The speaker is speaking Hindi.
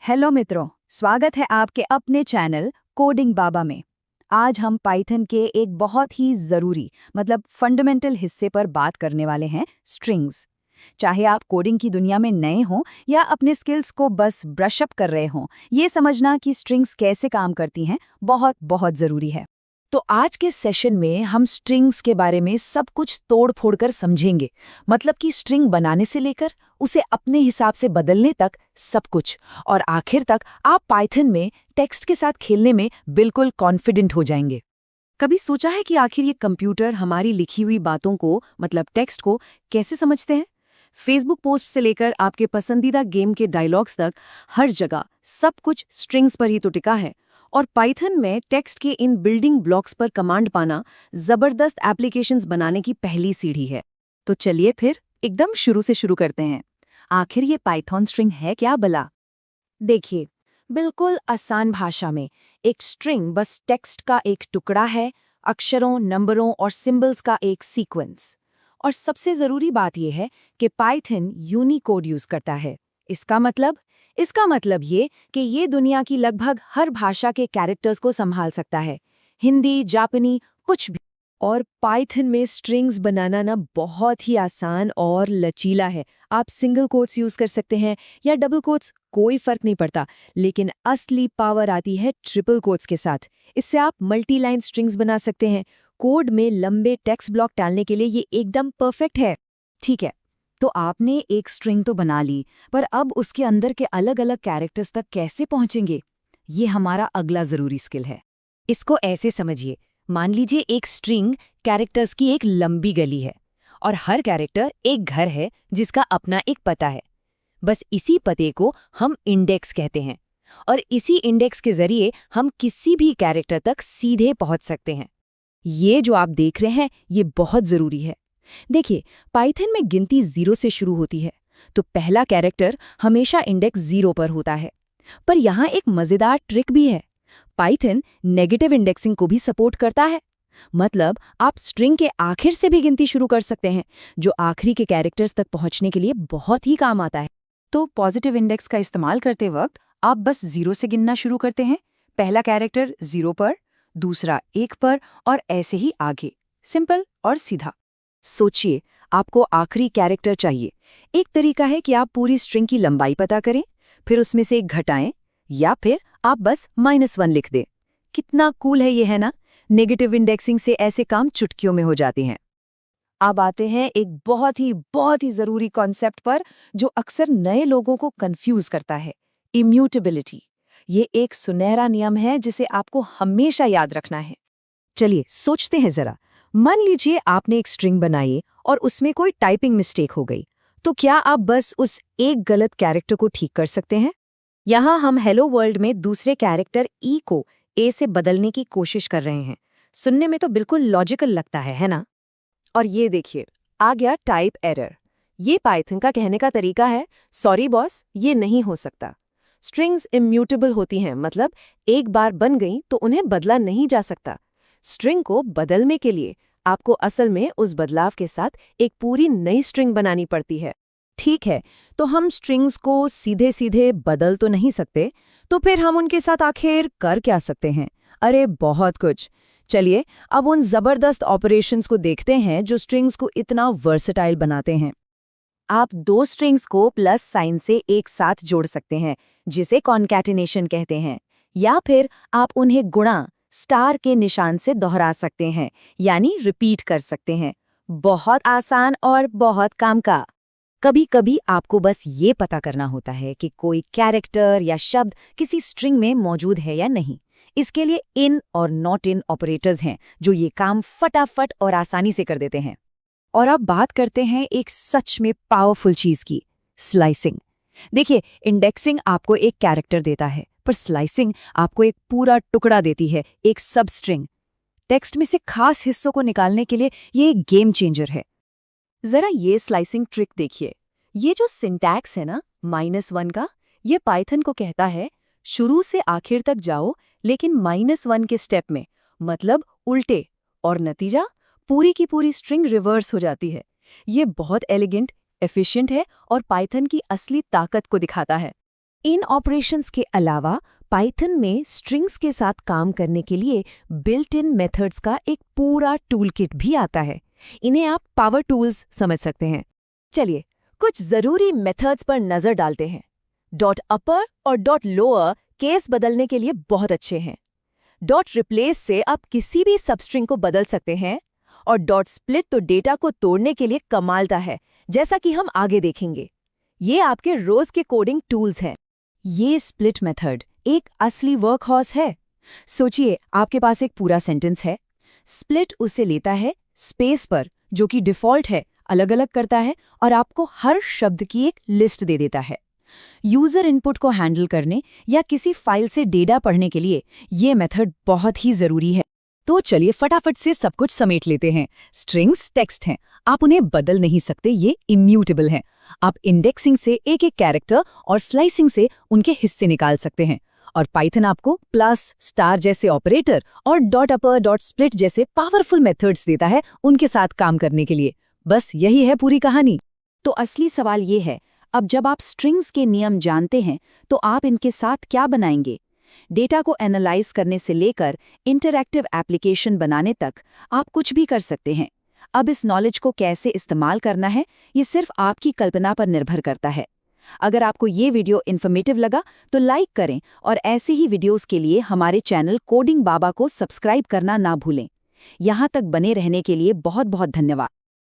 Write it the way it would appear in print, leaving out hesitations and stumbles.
हेलो मित्रों, स्वागत है आपके अपने चैनल कोडिंग बाबा में। आज हम पाइथन के एक बहुत ही ज़रूरी फंडामेंटल हिस्से पर बात करने वाले हैं, स्ट्रिंग्स। चाहे आप कोडिंग की दुनिया में नए हों या अपने स्किल्स को बस ब्रश अप कर रहे हों, ये समझना कि स्ट्रिंग्स कैसे काम करती हैं बहुत बहुत ज़रूरी है। तो आज के सेशन में हम स्ट्रिंग्स के बारे में सब कुछ तोड़-फोड़ कर समझेंगे। मतलब कि स्ट्रिंग बनाने से लेकर उसे अपने हिसाब से बदलने तक सब कुछ, और आखिर तक आप पाइथन में टेक्स्ट के साथ खेलने में बिल्कुल कॉन्फिडेंट हो जाएंगे। कभी सोचा है कि आखिर ये कंप्यूटर हमारी लिखी हुई बातों को टेक्स्ट को कैसे समझते हैं? फेसबुक पोस्ट से लेकर आपके पसंदीदा गेम के डायलॉग्स तक हर जगह सब कुछ स्ट्रिंग्स पर ही तो टिका है। और पाइथन में टेक्स्ट के इन बिल्डिंग ब्लॉक्स पर कमांड पाना जबरदस्त एप्लीकेशंस बनाने की पहली सीढ़ी है। तो चलिए फिर एकदम शुरू से शुरू करते हैं। आखिर ये पाइथन स्ट्रिंग है क्या भला? देखिए, बिल्कुल आसान भाषा में एक स्ट्रिंग बस टेक्स्ट का एक टुकड़ा है, अक्षरों, नंबरों और सिंबल्स का एक सीक्वेंस। और सबसे ज़रूरी बात यह है कि पाइथन यूनिकोड यूज़ करता है। इसका मतलब ये कि ये दुनिया की लगभग हर भाषा के कैरेक्टर्स को संभाल सकता है, हिंदी, जापानी, कुछ भी। और पाइथन में स्ट्रिंग्स बनाना ना बहुत ही आसान और लचीला है। आप सिंगल कोट्स यूज़ कर सकते हैं या डबल कोट्स, कोई फर्क नहीं पड़ता। लेकिन असली पावर आती है ट्रिपल कोट्स के साथ। इससे आप मल्टी लाइन स्ट्रिंग्स बना सकते हैं। कोड में लंबे टेक्स्ट ब्लॉक डालने के लिए ये एकदम परफेक्ट है। ठीक है, तो आपने एक स्ट्रिंग तो बना ली, पर अब उसके अंदर के अलग-अलग कैरेक्टर्स तक कैसे पहुंचेंगे? ये हमारा अगला ज़रूरी स्किल है। इसको ऐसे समझिए, मान लीजिए एक स्ट्रिंग कैरेक्टर्स की एक लंबी गली है और हर कैरेक्टर एक घर है जिसका अपना एक पता है। बस इसी पते को हम इंडेक्स कहते हैं और इसी इंडेक्स के जरिए हम किसी भी कैरेक्टर तक सीधे पहुंच सकते हैं। ये जो आप देख रहे हैं, ये बहुत ज़रूरी है। देखिए, पाइथन में गिनती 0 से शुरू होती है, तो पहला कैरेक्टर हमेशा इंडेक्स 0 पर होता है। पर यहाँ एक मज़ेदार ट्रिक भी है। पाइथन नेगेटिव इंडेक्सिंग को भी सपोर्ट करता है। मतलब आप स्ट्रिंग के आखिर से भी गिनती शुरू कर सकते हैं, जो आखिरी के कैरेक्टर्स तक पहुंचने के लिए बहुत ही काम आता है। तो पॉजिटिव इंडेक्स का इस्तेमाल करते वक्त आप बस 0 से गिनना शुरू करते हैं। पहला कैरेक्टर 0 पर, दूसरा 1 पर और ऐसे ही आगे। सिंपल और सीधा। सोचिए, आपको आखिरी कैरेक्टर चाहिए। एक तरीका है कि आप पूरी स्ट्रिंग की लंबाई पता करें, फिर उसमें से एक घटाएं, या फिर आप बस -1 लिख दें। कितना कूल है ये, है ना? नेगेटिव इंडेक्सिंग से ऐसे काम चुटकियों में हो जाते हैं। अब आते हैं एक बहुत ही ज़रूरी कॉन्सेप्ट पर, जो अक्सर नए लोगों को कंफ्यूज करता है, इम्यूटेबिलिटी। ये एक सुनहरा नियम है जिसे आपको हमेशा याद रखना है। चलिए सोचते हैं जरा। मान लीजिए आपने एक स्ट्रिंग बनाई और उसमें कोई टाइपिंग मिस्टेक हो गई, तो क्या आप बस उस एक गलत कैरेक्टर को ठीक कर सकते हैं? यहाँ हम हेलो वर्ल्ड में दूसरे कैरेक्टर ई को ए से बदलने की कोशिश कर रहे हैं। सुनने में तो बिल्कुल लॉजिकल लगता है ना? और ये देखिए, आ गया टाइप एरर। ये पाइथन का कहने का तरीका है, सॉरी बॉस, ये नहीं हो सकता। स्ट्रिंग्स इम्यूटेबल होती हैं, मतलब एक बार बन गई तो उन्हें बदला नहीं जा सकता। स्ट्रिंग को बदलने के लिए आपको असल में उस बदलाव के साथ एक पूरी नई स्ट्रिंग बनानी पड़ती है। ठीक है, तो हम स्ट्रिंग्स को सीधे सीधे बदल तो नहीं सकते, तो फिर हम उनके साथ आखिर कर क्या सकते हैं? अरे बहुत कुछ। चलिए अब उन जबरदस्त ऑपरेशंस को देखते हैं जो स्ट्रिंग्स को इतना वर्सेटाइल बनाते हैं। आप दो स्ट्रिंग्स को प्लस साइन से एक साथ जोड़ सकते हैं, जिसे कॉन्कैटिनेशन कहते हैं, या फिर आप उन्हें गुणा स्टार के निशान से दोहरा सकते हैं, यानी रिपीट कर सकते हैं। बहुत आसान और बहुत काम का। कभी कभी आपको बस ये पता करना होता है कि कोई कैरेक्टर या शब्द किसी स्ट्रिंग में मौजूद है या नहीं। इसके लिए इन और नॉट इन ऑपरेटर्स हैं, जो ये काम फटाफट और आसानी से कर देते हैं। और अब बात करते हैं एक सच में पावरफुल चीज की, स्लाइसिंग। देखिए, इंडेक्सिंग आपको एक कैरेक्टर देता है, पर स्लाइसिंग आपको एक पूरा टुकड़ा देती है, एक सब स्ट्रिंग। टेक्स्ट में से खास हिस्सों को निकालने के लिए ये एक गेम चेंजर है। जरा ये स्लाइसिंग ट्रिक देखिए। ये जो सिंटैक्स है ना, -1 का, ये पाइथन को कहता है शुरू से आखिर तक जाओ, लेकिन -1 के स्टेप में, मतलब उल्टे, और नतीजा पूरी की पूरी स्ट्रिंग रिवर्स हो जाती है। ये बहुत एलिगेंट, एफिशिएंट है और पाइथन की असली ताकत को दिखाता है। इन ऑपरेशंस के अलावा पाइथन में स्ट्रिंग्स के साथ काम करने के लिए बिल्ट इन मेथड्स का एक पूरा टूलकिट भी आता है। इन्हें आप पावर टूल्स समझ सकते हैं। चलिए कुछ जरूरी मेथड्स पर नजर डालते हैं। डॉट अपर और डॉट लोअर केस बदलने के लिए बहुत अच्छे हैं। डॉट रिप्लेस से आप किसी भी सबस्ट्रिंग को बदल सकते हैं, और डॉट स्प्लिट तो डेटा को तोड़ने के लिए कमालता है, जैसा कि हम आगे देखेंगे। ये आपके रोज के कोडिंग टूल्स हैं। ये स्प्लिट मेथड एक असली वर्कहॉर्स है। सोचिए, आपके पास एक पूरा सेंटेंस है। स्प्लिट उसे लेता है स्पेस पर, जो कि डिफ़ॉल्ट है, अलग अलग करता है और आपको हर शब्द की एक लिस्ट दे देता है। यूजर इनपुट को हैंडल करने या किसी फाइल से डेटा पढ़ने के लिए ये मेथड बहुत ही जरूरी है। तो चलिए फटाफट से सब कुछ समेट लेते हैं। स्ट्रिंग्स टेक्स्ट हैं, आप उन्हें बदल नहीं सकते, ये इम्यूटेबल हैं। आप इंडेक्सिंग से एक एक कैरेक्टर और स्लाइसिंग से उनके हिस्से निकाल सकते हैं। और पाइथन आपको प्लस, स्टार जैसे ऑपरेटर और डॉट अपर, डॉट स्प्लिट जैसे पावरफुल मेथड्स देता है उनके साथ काम करने के लिए। बस यही है पूरी कहानी। तो असली सवाल ये है, अब जब आप स्ट्रिंग्स के नियम जानते हैं तो आप इनके साथ क्या बनाएंगे? डेटा को एनालाइज करने से लेकर इंटरैक्टिव एप्लीकेशन बनाने तक आप कुछ भी कर सकते हैं। अब इस नॉलेज को कैसे इस्तेमाल करना है, ये सिर्फ आपकी कल्पना पर निर्भर करता है। अगर आपको ये वीडियो इन्फॉर्मेटिव लगा तो लाइक करें और ऐसे ही वीडियोस के लिए हमारे चैनल कोडिंग बाबा को सब्सक्राइब करना ना भूलें। यहाँ तक बने रहने के लिए बहुत बहुत धन्यवाद।